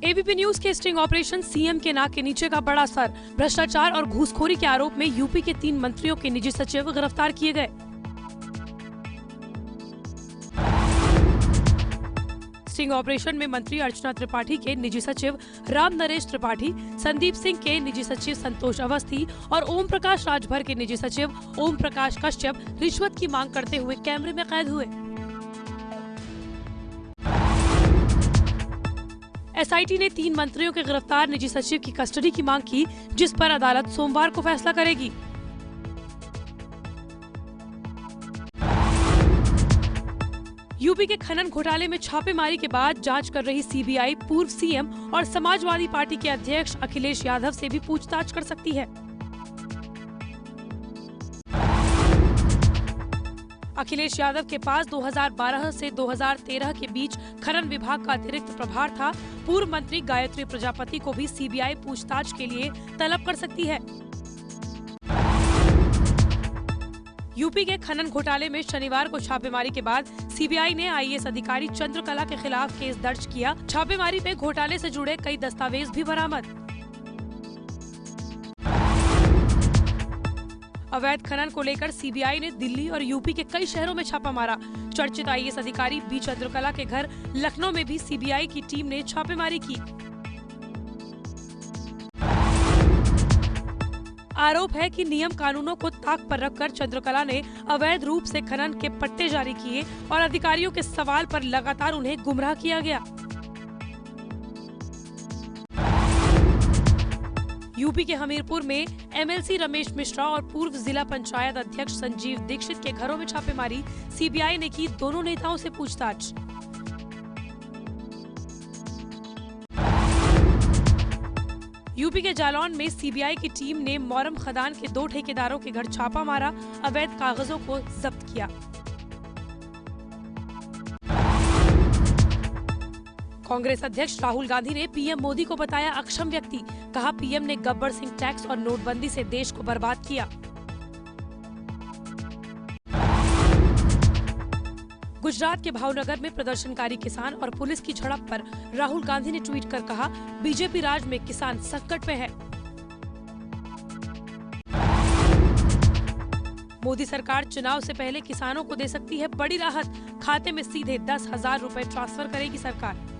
ABP news के sting operation CM के नाक के नीचे का बड़ा सर। भ्रष्टाचार और घूसखोरी के आरोप में यूपी के 3 मंत्रियों के निजी सचिव गिरफ्तार किए गए। स्टिंग ऑपरेशन में मंत्री अर्चना त्रिपाठी के निजी सचिव राम नरेश त्रिपाठी, संदीप सिंह के निजी सचिव संतोष अवस्थी और ओम प्रकाश राजभर के निजी सचिव ओम प्रकाश कश्यप रिश्वत की मांग करते हुए कैमरे में कैद हुए। एसआईटी ने 3 मंत्रियों के गिरफ्तार निजी सचिव की कस्टडी की मांग की, जिस पर अदालत सोमवार को फैसला करेगी। यूपी के खनन घोटाले में छापेमारी के बाद जांच कर रही सीबीआई पूर्व सीएम और समाजवादी पार्टी के अध्यक्ष अखिलेश यादव से भी पूछताछ कर सकती है। अखिलेश यादव के पास 2012 से 2013 के बीच खनन विभाग का अतिरिक्त प्रभार था। पूर्व मंत्री गायत्री प्रजापति को भी सीबीआई पूछताछ के लिए तलब कर सकती है। यूपी के खनन घोटाले में शनिवार को छापेमारी के बाद सीबीआई ने आईएएस अधिकारी चंद्रकला के खिलाफ केस दर्ज किया। छापेमारी में घोटाले से जुड़े कई दस्तावेज भी बरामद। अवैध खनन को लेकर सीबीआई ने दिल्ली और यूपी के कई शहरों में छापा मारा। चर्चित आईएएस अधिकारी बी चंद्रकला के घर लखनऊ में भी सीबीआई की टीम ने छापेमारी की। आरोप है कि नियम कानूनों को ताक पर रखकर चंद्रकला ने अवैध रूप से खनन के पट्टे जारी किए और अधिकारियों के सवाल पर लगातार उन्हें गुमराह किया गया। यूपी के हमीरपुर में एमएलसी रमेश मिश्रा और पूर्व जिला पंचायत अध्यक्ष संजीव दीक्षित के घरों में छापेमारी। सीबीआई ने की दोनों नेताओं से पूछताछ। यूपी के जालौन में सीबीआई की टीम ने मोरम खदान के 2 ठेकेदारों के घर छापा मारा, अवैध कागजों को जब्त किया। कांग्रेस अध्यक्ष राहुल गांधी ने पीएम मोदी को बताया अक्षम व्यक्ति। कहा, पीएम ने गब्बर सिंह टैक्स और नोटबंदी से देश को बर्बाद किया। गुजरात के भावनगर में प्रदर्शनकारी किसान और पुलिस की झड़प पर राहुल गांधी ने ट्वीट कर कहा, बीजेपी राज में किसान संकट में है। मोदी सरकार चुनाव से पहले किसानों को दे सकती है बड़ी राहत। खाते में सीधे 10,000 रुपए ट्रांसफर करेगी सरकार।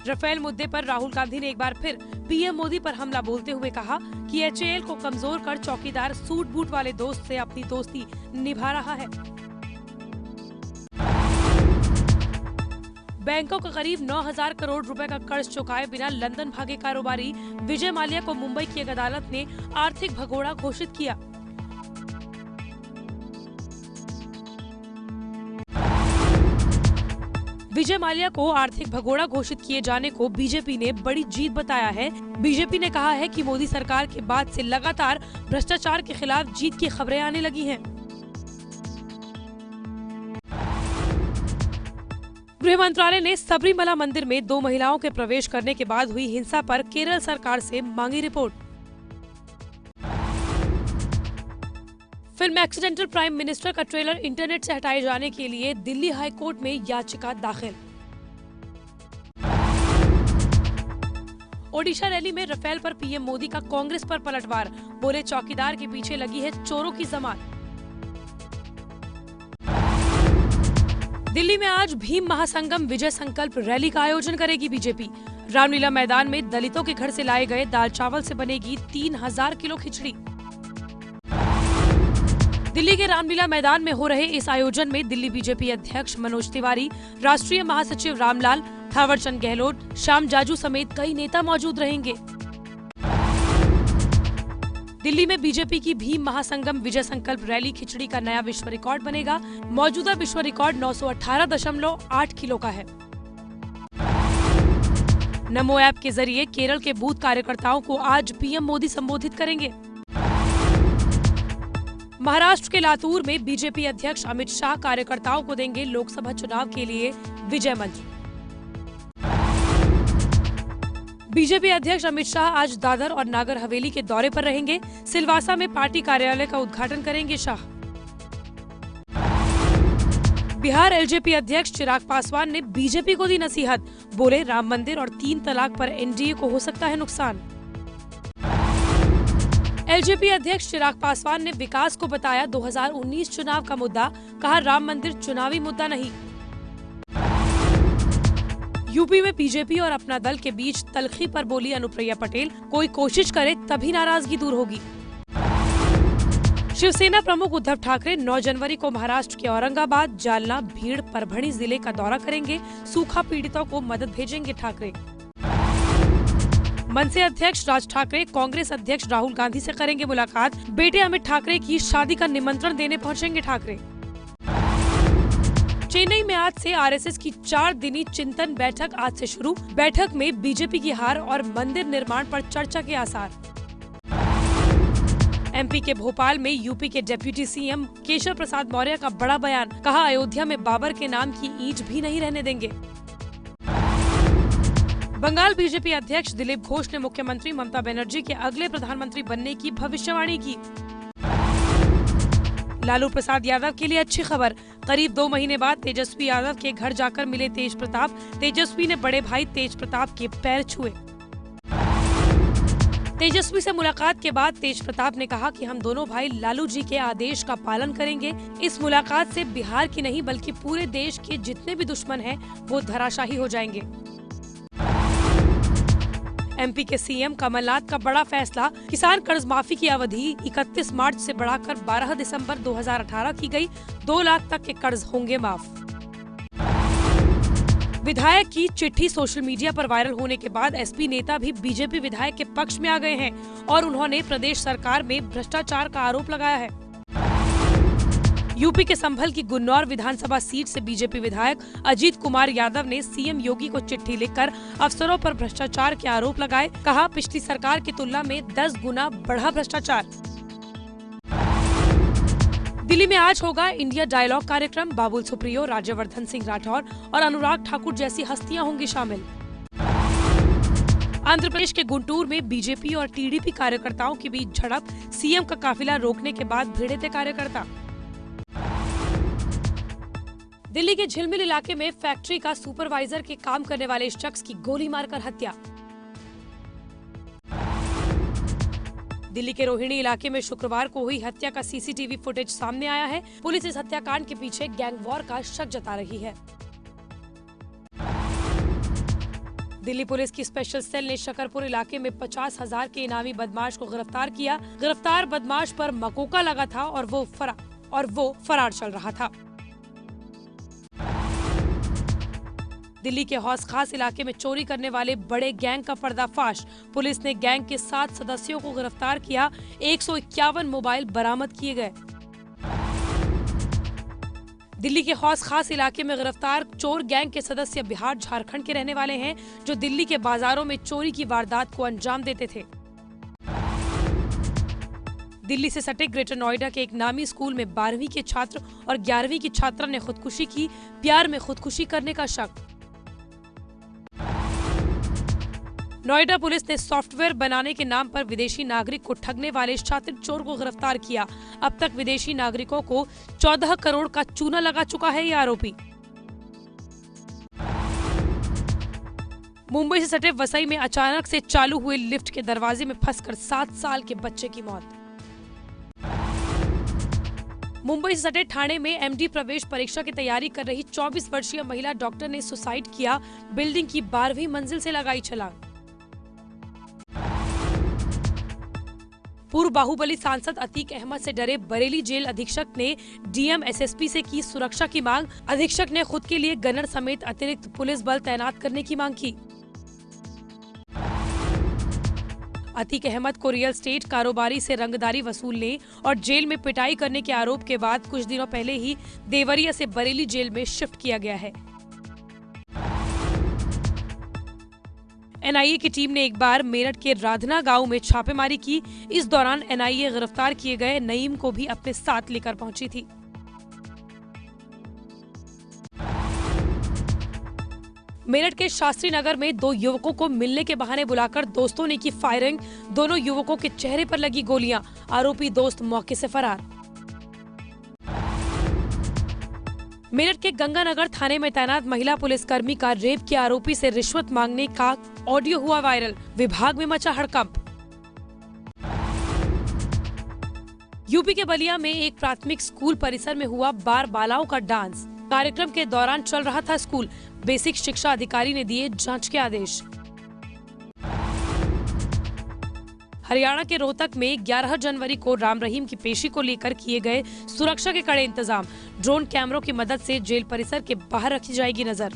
राफेल मुद्दे पर राहुल गांधी ने एक बार फिर पीएम मोदी पर हमला बोलते हुए कहा कि एचएएल को कमजोर कर चौकीदार सूट बूट वाले दोस्त से अपनी दोस्ती निभा रहा है। बैंकों का करीब 9,000 करोड़ रुपए का कर्ज चुकाए बिना लंदन भागे कारोबारी विजय माल्या को मुंबई की एक अदालत ने आर्थिक भगोड़ा घोषित किया। विजय माल्या को आर्थिक भगोड़ा घोषित किए जाने को बीजेपी ने बड़ी जीत बताया है। बीजेपी ने कहा है कि मोदी सरकार के बाद से लगातार भ्रष्टाचार के खिलाफ जीत की खबरें आने लगी हैं। गृह मंत्रालय ने सबरीमला मंदिर में 2 महिलाओं के प्रवेश करने के बाद हुई हिंसा पर केरल सरकार से मांगी report. Film accidental prime minister का ट्रेलर इंटरनेट से हटाए जाने के लिए दिल्ली हाई कोर्ट में याचिका दाखिल। ओडिशा रैली में राफेल पर पीएम मोदी का कांग्रेस पर पलटवार। बोले, चौकीदार के पीछे लगी है चोरों की जमात। दिल्ली में आज भीम महासंगम विजय संकल्प रैली का आयोजन करेगी बीजेपी। रामलीला मैदान में दलितों के घर से लाए गए दाल चावल से बनेगी 3,000 किलो खिचड़ी। दिल्ली के रामलीला मैदान में हो रहे इस आयोजन में दिल्ली बीजेपी अध्यक्ष मनोज तिवारी, राष्ट्रीय महासचिव रामलाल, थावरचंद गहलोत, श्याम जाजू समेत कई नेता मौजूद रहेंगे। दिल्ली में बीजेपी की भीम महासंगम विजय संकल्प रैली खिचड़ी का नया विश्व रिकॉर्ड बनेगा। मौजूदा विश्व रिकॉर्ड 918.8 किलो का है। नमो ऐप के जरिए केरल के बूथ कार्यकर्ताओं को आज पीएम मोदी संबोधित करेंगे। महाराष्ट्र के लातूर में बीजेपी अध्यक्ष अमित शाह कार्यकर्ताओं को देंगे लोकसभा चुनाव के लिए विजय मंत्र। बीजेपी अध्यक्ष अमित शाह आज दादर और नागर हवेली के दौरे पर रहेंगे। सिलवासा में पार्टी कार्यालय का उद्घाटन करेंगे शाह। बिहार एलजेपी अध्यक्ष चिराग पासवान ने बीजेपी को दी नसीहत, बोले राम मंदिर और 3 तलाक पर एनडीए को हो सकता है नुकसान। एलजेपी अध्यक्ष चिराग पासवान ने विकास को बताया 2019 चुनाव का मुद्दा, कहा राम मंदिर चुनावी मुद्दा नहीं। यूपी में बीजेपी और अपना दल के बीच तल्खी पर बोली अनुप्रिया पटेल, कोई कोशिश करे तभी नाराजगी दूर होगी। शिवसेना प्रमुख उद्धव ठाकरे 9 जनवरी को महाराष्ट्र के औरंगाबाद, जालना, भीड़, परभणी जिले का दौरा करेंगे। सूखा पीड़ितों को मदद भेजेंगे ठाकरे। मनसे अध्यक्ष राज ठाकरे कांग्रेस अध्यक्ष राहुल गांधी से करेंगे मुलाकात। बेटे अमित ठाकरे की शादी का निमंत्रण देने पहुंचेंगे ठाकरे। चेन्नई में आज से आरएसएस की 4 दिनी चिंतन बैठक आज से शुरू। बैठक में बीजेपी की हार और मंदिर निर्माण पर चर्चा के आसार। एमपी के भोपाल में यूपी के डिप्टी सीएम केशव प्रसाद मौर्य का बड़ा बयान, कहा अयोध्या में बाबर के नाम की ईंट भी नहीं रहने देंगे। बंगाल बीजेपी अध्यक्ष दिलीप घोष ने मुख्यमंत्री ममता बनर्जी के अगले प्रधानमंत्री बनने की भविष्यवाणी की। लालू प्रसाद यादव के लिए अच्छी खबर, करीब 2 महीने बाद तेजस्वी यादव के घर जाकर मिले तेज प्रताप। तेजस्वी ने बड़े भाई तेज प्रताप के पैर छुए। तेजस्वी से मुलाकात के बाद तेज प्रताप ने कहा कि हम दोनों भाई लालू जी के आदेश का पालन करेंगे। इस मुलाकात से बिहार की नहीं बल्कि पूरे देश के जितने भी दुश्मन हैं वो धराशाही हो जाएंगे। एमपी के सीएम कमलनाथ का बड़ा फैसला, किसान कर्ज माफी की अवधि 31 मार्च से बढ़ाकर 12 दिसंबर 2018 की गई। 2 लाख तक के कर्ज होंगे माफ। विधायक की चिट्ठी सोशल मीडिया पर वायरल होने के बाद एसपी नेता भी बीजेपी विधायक के पक्ष में आ गए हैं और उन्होंने प्रदेश सरकार में भ्रष्टाचार का आरोप लगाया है। यूपी के संभल की गुन्नौर विधानसभा सीट से बीजेपी विधायक अजीत कुमार यादव ने सीएम योगी को चिट्ठी लिखकर अफसरों पर भ्रष्टाचार के आरोप लगाए। कहा पिछली सरकार की तुलना में 10 गुना बढ़ा भ्रष्टाचार। दिल्ली में आज होगा इंडिया डायलॉग कार्यक्रम। बाबुल सुप्रियो, राज्यवर्धन सिंह राठौर और अनुराग ठाकुर जैसी हस्तियां होंगी शामिल। आंध्र प्रदेश के गुंटूर में बीजेपी और टीडीपी कार्यकर्ताओं के बीच झड़प। सीएम का काफिला रोकने के बाद भिड़े थे कार्यकर्ता। दिल्ली के झिलमिल इलाके में फैक्ट्री का सुपरवाइजर के काम करने वाले शख्स की गोली मारकर हत्या। दिल्ली के रोहिणी इलाके में शुक्रवार को हुई हत्या का सीसीटीवी फुटेज सामने आया है। पुलिस इस हत्याकांड के पीछे गैंग वॉर का शक जता रही है। दिल्ली पुलिस की स्पेशल सेल ने शकरपुर इलाके में 50,000 के इनामी बदमाश को गिरफ्तार किया। गिरफ्तार बदमाश पर मकोका लगा था और वो फरार चल रहा था। दिल्ली के हौस खास इलाके में चोरी करने वाले बड़े गैंग का पर्दाफाश। पुलिस ने गैंग के 7 सदस्यों को गिरफ्तार किया। 151 मोबाइल बरामद किए गए। दिल्ली के हौस खास इलाके में गिरफ्तार चोर गैंग के सदस्य बिहार झारखंड के रहने वाले हैं, जो दिल्ली के बाजारों में चोरी की वारदात को अंजाम देते थे। दिल्ली से सटे ग्रेटर नोएडा के एक नामी स्कूल में 12वीं के छात्र और 11वीं की छात्रा ने खुदकुशी की। प्यार में खुदकुशी करने का शक। नोएडा पुलिस ने सॉफ्टवेयर बनाने के नाम पर विदेशी नागरिक को ठगने वाले शातिर चोर को गिरफ्तार किया। अब तक विदेशी नागरिकों को 14 करोड़ का चूना लगा चुका है ये आरोपी। मुंबई से सटे वसई में अचानक से चालू हुए लिफ्ट के दरवाजे में फंसकर 7 साल के बच्चे की मौत। मुंबई से सटे ठाणे में एमडी प्रवेश परीक्षा की तैयारी कर रही 24 वर्षीय महिला डॉक्टर ने सुसाइड किया। बिल्डिंग की 12वीं मंजिल से लगाई छलांग। पूर्व बाहुबली सांसद अतीक अहमद से डरे बरेली जेल अधीक्षक ने डीएम एसएसपी से की सुरक्षा की मांग। अधीक्षक ने खुद के लिए गनर समेत अतिरिक्त पुलिस बल तैनात करने की मांग की। अतीक अहमद को रियल एस्टेट कारोबारी से रंगदारी वसूलने और जेल में पिटाई करने के आरोप के बाद कुछ दिनों पहले ही देवरिया से बरेली जेल में शिफ्ट किया गया है। एनआईए की टीम ने एक बार मेरठ के राधना गांव में छापेमारी की। इस दौरान एनआईए गिरफ्तार किए गए नईम को भी अपने साथ लेकर पहुंची थी। मेरठ के शास्त्री नगर में 2 युवकों को मिलने के बहाने बुलाकर दोस्तों ने की फायरिंग। दोनों युवकों के चेहरे पर लगी गोलियां। आरोपी दोस्त मौके से फरार। मेरठ के गंगानगर थाने में तैनात महिला पुलिसकर्मी का रेप के आरोपी से रिश्वत मांगने का ऑडियो हुआ वायरल। विभाग में मचा हड़कंप। यूपी के बलिया में एक प्राथमिक स्कूल परिसर में हुआ बार बालाओं का डांस। कार्यक्रम के दौरान चल रहा था स्कूल। बेसिक शिक्षा अधिकारी ने दिए जांच के आदेश। हरियाणा के रोहतक में 11 जनवरी को राम रहीम की पेशी को लेकर किए गए सुरक्षा के कड़े इंतजाम। ड्रोन कैमरों की मदद से जेल परिसर के बाहर रखी जाएगी नजर।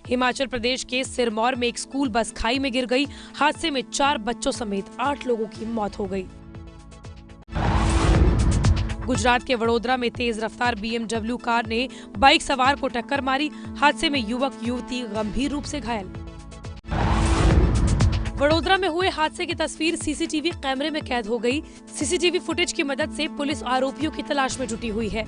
हिमाचल प्रदेश के सिरमौर में एक स्कूल बस खाई में गिर गई। हादसे में 4 बच्चों समेत 8 लोगों की मौत हो गई। गुजरात के वडोदरा में तेज रफ्तार BMW कार ने बाइक सवार को टक्कर मारी। हादसे में युवक युवती गंभीर रूप से घायल। वडोदरा में हुए हादसे की तस्वीर सीसीटीवी कैमरे में कैद हो गई। सीसीटीवी फुटेज की मदद से पुलिस आरोपियों की तलाश में जुटी हुई है।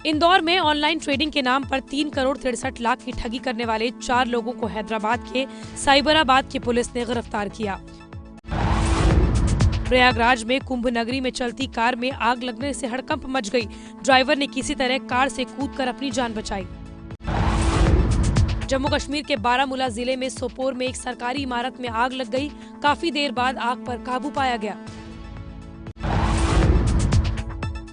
इंदौर में ऑनलाइन ट्रेडिंग के नाम पर 3 करोड़ 63 लाख की ठगी करने वाले 4 लोगों को हैदराबाद के साइबराबाद की पुलिस ने गिरफ्तार किया। प्रयागराज में कुंभ नगरी में चलती कार में आग लगने से हड़कंप मच गई। ड्राइवर ने किसी तरह कार से कूदकर अपनी जान बचाई। जम्मू कश्मीर के बारामूला जिले में सोपोर में एक सरकारी इमारत में आग लग गई। काफी देर बाद आग पर काबू पाया गया।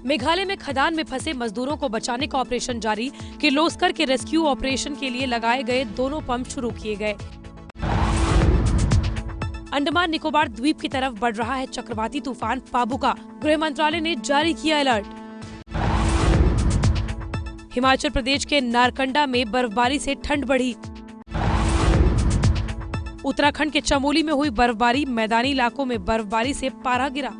मेघालय में खदान में फंसे मजदूरों को बचाने का ऑपरेशन जारी। किर्लोस्कर के रेस्क्यू ऑपरेशन के लिए लगाए गए दोनों पंप शुरू किए गए। अंडमान निकोबार द्वीप की तरफ बढ़ रहा है चक्रवाती तूफान पाबुका। गृह मंत्रालय ने जारी किया अलर्ट। हिमाचल प्रदेश के नारकंडा में बर्फबारी से ठंड बढ़ी। उत्तराखंड के चमोली में हुई बर्फबारी। मैदानी इलाकों में बर्फबारी से पारा गिरा।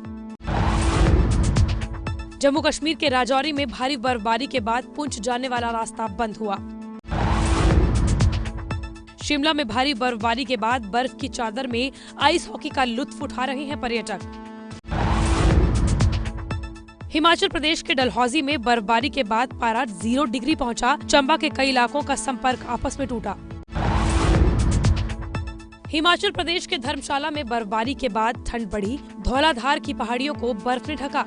जम्मू कश्मीर के राजौरी में भारी बर्फबारी के बाद पुंछ जाने वाला रास्ता बंद हुआ। शिमला में भारी बर्फबारी के बाद बर्फ की चादर में आइस हॉकी का लुत्फ उठा रहे हैं पर्यटक। हिमाचल प्रदेश के डलहौजी में बर्फबारी के बाद पारा 0 डिग्री पहुंचा। चंबा के कई इलाकों का संपर्क आपस में टूटा। हिमाचल प्रदेश के धर्मशाला में बर्फबारी के बाद ठंड बढ़ी। धौलाधार की पहाड़ियों को बर्फ ने ढका।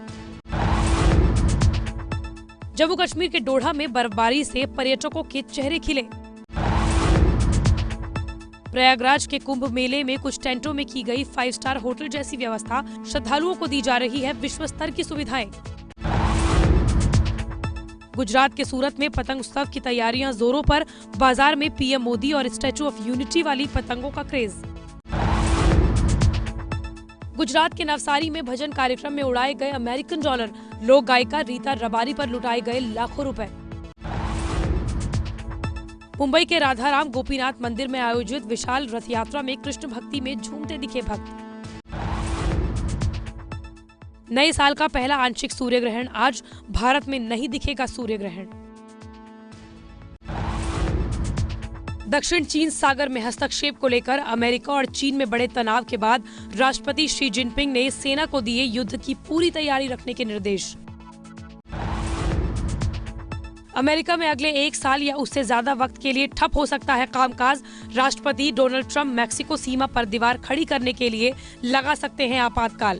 जम्मू कश्मीर के डोडा में बर्फबारी से पर्यटकों के चेहरे खिले। प्रयागराज के कुंभ मेले में कुछ टेंटों में की गई 5 स्टार होटल जैसी व्यवस्था। श्रद्धालुओं को दी जा रही है विश्व स्तर की सुविधाएं। गुजरात के सूरत में पतंग उत्सव की तैयारियां जोरों पर। बाजार में पीएम मोदी और स्टैचू ऑफ यूनिटी वाली पतंगों का क्रेज। गुजरात के नवसारी में भजन कार्यक्रम में उड़ाए गए अमेरिकन डॉलर। लोक गायिका रीता रबारी पर लुटाए गए लाखों रुपए। मुंबई के राधाराम गोपीनाथ मंदिर में आयोजित विशाल रथ यात्रा में कृष्ण भक्ति में झूमते दिखे भक्त। नए साल का पहला आंशिक सूर्य ग्रहण आज। भारत में नहीं दिखेगा सूर्य ग्रहण। दक्षिण चीन सागर में हस्तक्षेप को लेकर अमेरिका और चीन में बड़े तनाव के बाद राष्ट्रपति शी जिनपिंग ने सेना को दिए युद्ध की पूरी तैयारी रखने के निर्देश। अमेरिका में अगले 1 साल या उससे ज्यादा वक्त के लिए ठप हो सकता है कामकाज। राष्ट्रपति डोनाल्ड ट्रंप मैक्सिको सीमा पर दीवार खड़ी करने के लिए लगा सकते हैं आपातकाल।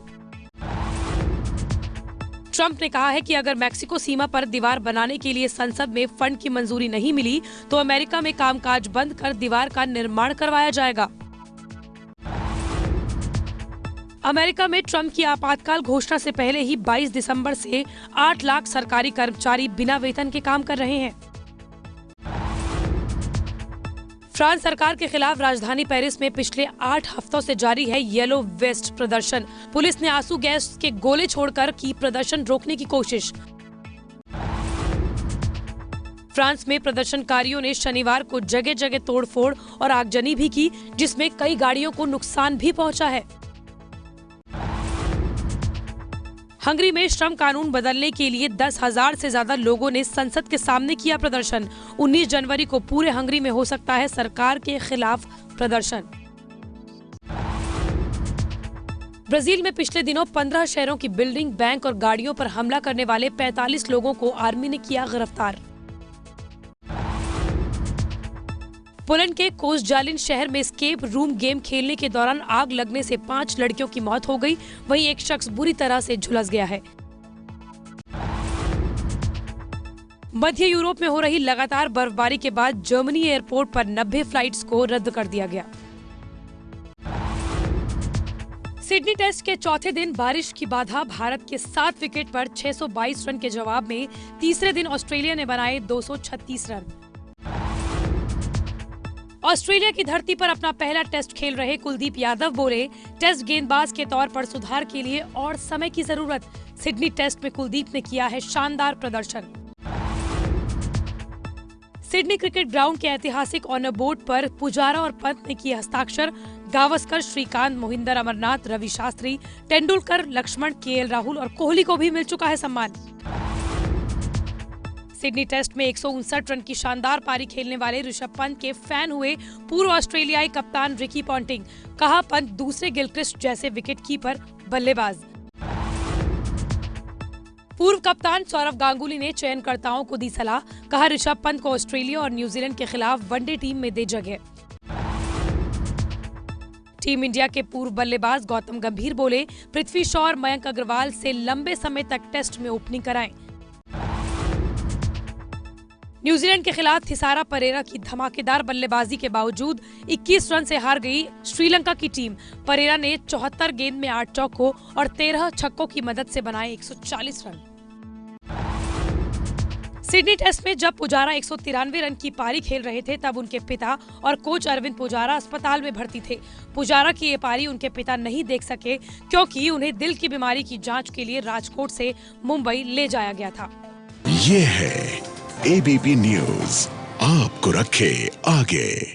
ट्रंप ने कहा है कि अगर मैक्सिको सीमा पर दीवार बनाने के लिए संसद में फंड की मंजूरी नहीं मिली तो अमेरिका में कामकाज बंद कर दीवार का निर्माण करवाया जाएगा। अमेरिका में ट्रंप की आपातकाल घोषणा से पहले ही 22 दिसंबर से 8 लाख सरकारी कर्मचारी बिना वेतन के काम कर रहे हैं। फ्रांस सरकार के खिलाफ राजधानी पेरिस में पिछले 8 हफ्तों से जारी है येलो वेस्ट प्रदर्शन। पुलिस ने आंसू गैस के गोले छोड़कर की प्रदर्शन रोकने की कोशिश। फ्रांस में प्रदर्शनकारियों ने शनिवार को जगह जगह तोड़फोड़ और आगजनी भी की, जिसमें कई गाड़ियों को नुकसान भी पहुंचा है। हंगरी में श्रम कानून बदलने के लिए 10,000 से ज्यादा लोगों ने संसद के सामने किया प्रदर्शन। 19 जनवरी को पूरे हंगरी में हो सकता है सरकार के खिलाफ प्रदर्शन। ब्राजील में पिछले दिनों 15 शहरों की बिल्डिंग, बैंक और गाड़ियों पर हमला करने वाले 45 लोगों को आर्मी ने किया गिरफ्तार। पोलैंड के कोस्टजालिन शहर में एस्केप रूम गेम खेलने के दौरान आग लगने से 5 लड़कियों की मौत हो गई। वहीं एक शख्स बुरी तरह से झुलस गया है। मध्य यूरोप में हो रही लगातार बर्फबारी के बाद जर्मनी एयरपोर्ट पर 90 फ्लाइट्स को रद्द कर दिया गया। सिडनी टेस्ट के चौथे दिन बारिश की बाधा, भारत के 7 विकेट पर 622 रन के जवाब में तीसरे दिन ऑस्ट्रेलिया ने बनाए 236 रन। ऑस्ट्रेलिया की धरती पर अपना पहला टेस्ट खेल रहे कुलदीप यादव बोले, टेस्ट गेंदबाज के तौर पर सुधार के लिए और समय की जरूरत। सिडनी टेस्ट में कुलदीप ने किया है शानदार प्रदर्शन। सिडनी क्रिकेट ग्राउंड के ऐतिहासिक ऑनर बोर्ड पर पुजारा और पंत ने किए हस्ताक्षर। गावस्कर, श्रीकांत, मोहिंदर, अमरनाथ, रवि शास्त्री, तेंदुलकर, लक्ष्मण, केएल राहुल और कोहली को भी मिल चुका है सम्मान। सिडनी टेस्ट में 159 रन की शानदार पारी खेलने वाले ऋषभ पंत के फैन हुए पूर्व ऑस्ट्रेलियाई कप्तान रिकी पॉन्टिंग। कहा, पंत दूसरे गिलक्रिस्ट जैसे विकेटकीपर बल्लेबाज। पूर्व कप्तान सौरव गांगुली ने चयनकर्ताओं को दी सलाह। कहा, ऋषभ पंत को ऑस्ट्रेलिया और न्यूजीलैंड के खिलाफ वनडे टीम में दे जगह। टीम इंडिया के पूर्व बल्लेबाज गौतम गंभीर बोले, पृथ्वी शॉ और मयंक अग्रवाल से लंबे समय तक टेस्ट में ओपनिंग कराएं। न्यूजीलैंड के खिलाफ थिसारा परेरा की धमाकेदार बल्लेबाजी के बावजूद 21 रन से हार गई श्रीलंका की टीम। परेरा ने 74 गेंद में 8 चौकों और 13 छक्कों की मदद से बनाए 140 रन। सिडनी टेस्ट में जब पुजारा 193 रन की पारी खेल रहे थे, तब उनके पिता और कोच अरविंद पुजारा अस्पताल में भर्ती थे। पुजारा की ये पारी उनके पिता नहीं देख सके क्योंकि उन्हें दिल की बीमारी की जांच के लिए राजकोट से मुंबई ले जाया गया था। ये है एबीपी न्यूज़, आपको रखे आगे।